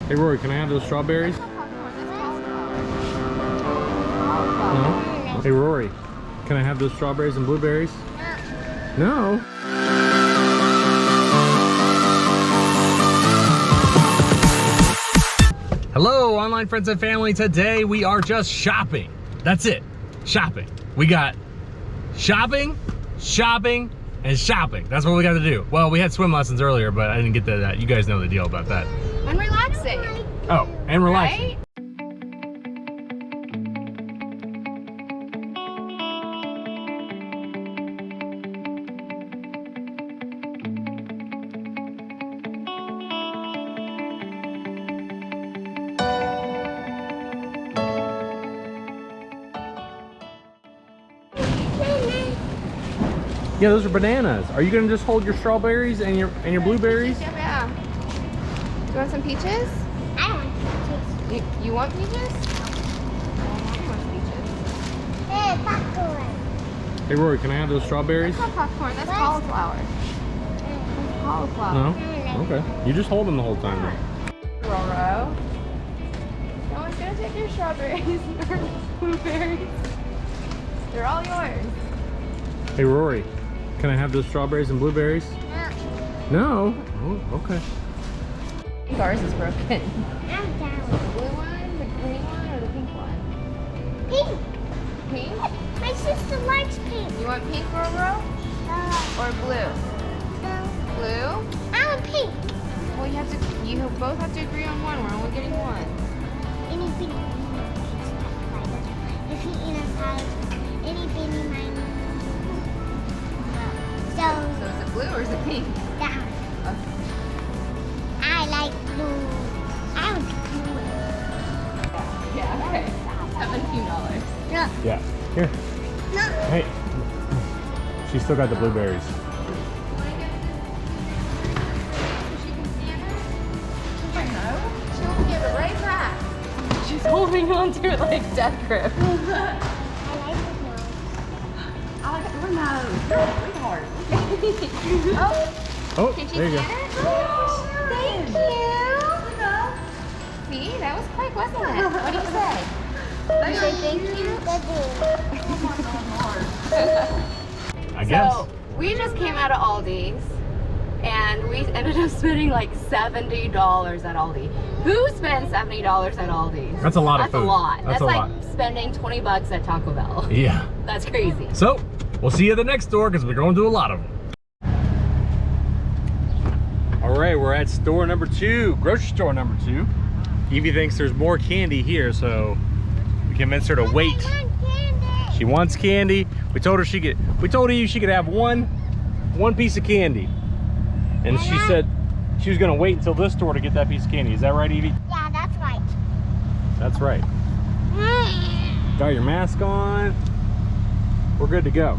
Hey Rory, can I have those strawberries? No? Hey Rory, can I have those strawberries and blueberries? No? Hello, online friends and family. Today we are just shopping. That's it, shopping. We got shopping, shopping, and shopping. That's what we got to do. Well, we had swim lessons earlier, but I didn't get to that. You guys know the deal about that. And relaxing. Oh, and relaxing. Right? Yeah, those are bananas. Are you gonna just hold your strawberries and your blueberries? Yeah. Do you want some peaches? I want peaches. You want peaches? I want peaches. Hey, popcorn. Hey Rory, can I have those strawberries? That's not popcorn, that's cauliflower. That's cauliflower. No? Okay. You just hold them the whole time then. Roro. No one's gonna take your strawberries or blueberries. They're all yours. Hey Rory, can I have those strawberries and blueberries? No? Oh, okay. I think ours is broken. I'm down. The blue one, the green one, or the pink one? Pink. Pink? My sister likes pink. You want pink, Roro? Or blue? Blue? I want pink. Well, you both have to agree on one. We're only getting one. Anything. If you eat inside, anything in my So is it blue or is it pink? down. Okay. I like blue. I want blue. Yeah, okay. $17. No. Yeah. Here. No. Hey. She's still got the blueberries. She can stand it? No. She will give it right back. She's holding on to it like death grip. I like the nose. I like her nose. Really hard. Oh, Oh, can she there you go. stand it? Thank you. See, that was quick, wasn't it? What do you say? You say thank you? I guess. So, we just came out of Aldi's and we ended up spending like $70 at Aldi. Who spends $70 at Aldi's? That's a lot of That's food. a lot. That's a like lot. spending 20 bucks at Taco Bell. Yeah. That's crazy. So, we'll see you at the next store because we're going to a lot of them. All right, we're at store number 2, grocery store number 2. Evie thinks there's more candy here, so we convinced her to wait. She wants candy. We told her we told Evie she could have one piece of candy. And she said she was gonna wait until this store to get that piece of candy. Is that right, Evie? Yeah, that's right. That's right. Got your mask on. We're good to go.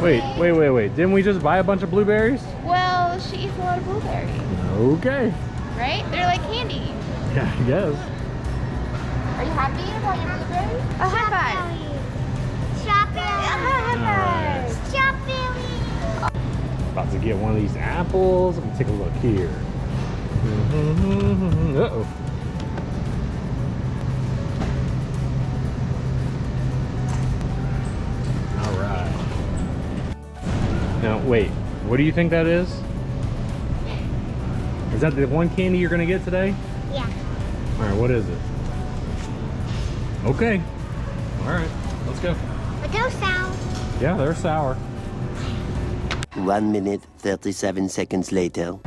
Wait. Didn't we just buy a bunch of blueberries? Well, she eats a lot of blueberries, Okay. right? They're like candy. Yeah, I guess. Are you happy about your blueberries? A high five. Strawberry. About to get one of these apples. Let me take a look here. Uh-oh. All right. Now, wait. What do you think that is? Is that the one candy you're gonna get today? Yeah. All right, what is it? Okay. All right, let's go. But those sound. Yeah, they're sour. 1 minute, 37 seconds later.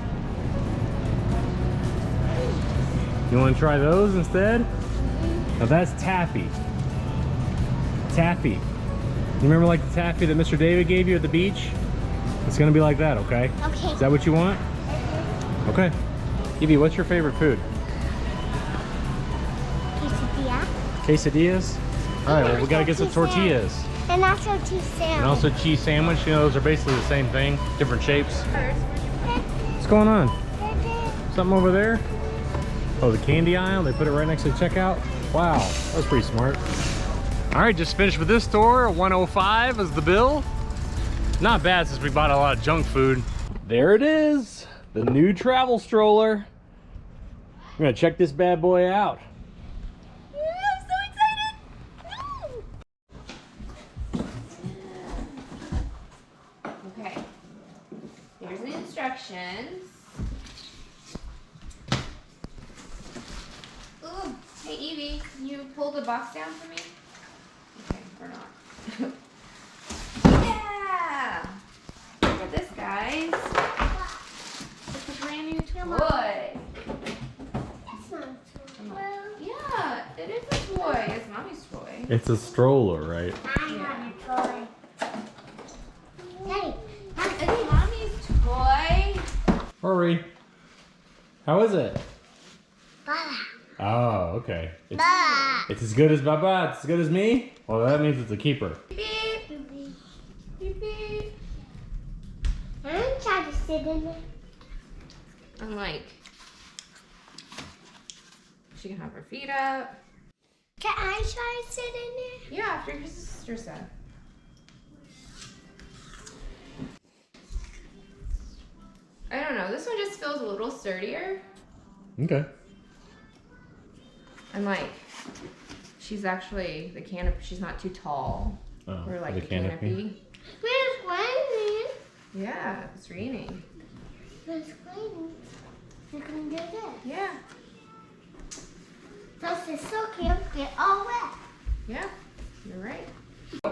You want to try those instead? Now that's taffy. Taffy. You remember like the taffy that Mr. David gave you at the beach? It's gonna be like that, okay? Okay. Is that what you want? Okay. Evie, what's your favorite food? Quesadilla. Quesadillas? All right, well, we gotta get some tortillas. And also cheese sandwich. And also cheese sandwich. You know, those are basically the same thing, different shapes. What's going on? something over there. Oh, the candy aisle. They put it right next to the checkout. Wow, that was pretty smart. All right, just finished with this store. 105 is the bill. Not bad since we bought a lot of junk food. There it is, the new travel stroller. I'm gonna check this bad boy out. I'm so excited. Okay, here's the instructions. Ooh, hey Evie, can you pull the box down for me? Okay, or not. Yeah! Look at this, guys. It's a brand new toy. That's not true. Yeah, it is a toy. It's mommy's toy. It's a stroller, right? I want a toy. Daddy, It's mommy's toy. Rory, how is it? Baba. Oh, okay. Baba. It's as good as Baba. It's as good as me? Well, that means it's a keeper. Beep, beep, beep. I'm trying to sit in it. I'm like, she can have her feet up. Can I try to sit in it? Yeah, after your sister said. I don't know. This one just feels a little sturdier. Okay. And like, she's actually the canopy. She's not too tall. Oh, Or like the the canopy. Where's raining? Yeah, it's raining. Where's raining? You can do this. Yeah, Plus it's so cute, get all wet. yeah, you're right.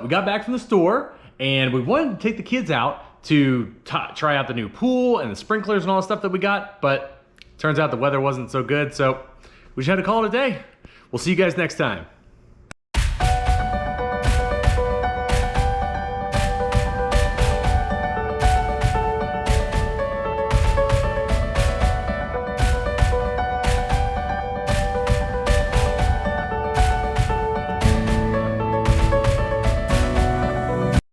We got back from the store and we wanted to take the kids out to try out the new pool and the sprinklers and all the stuff that we got, but turns out the weather wasn't so good, so we just had to call it a day. We'll see you guys next time.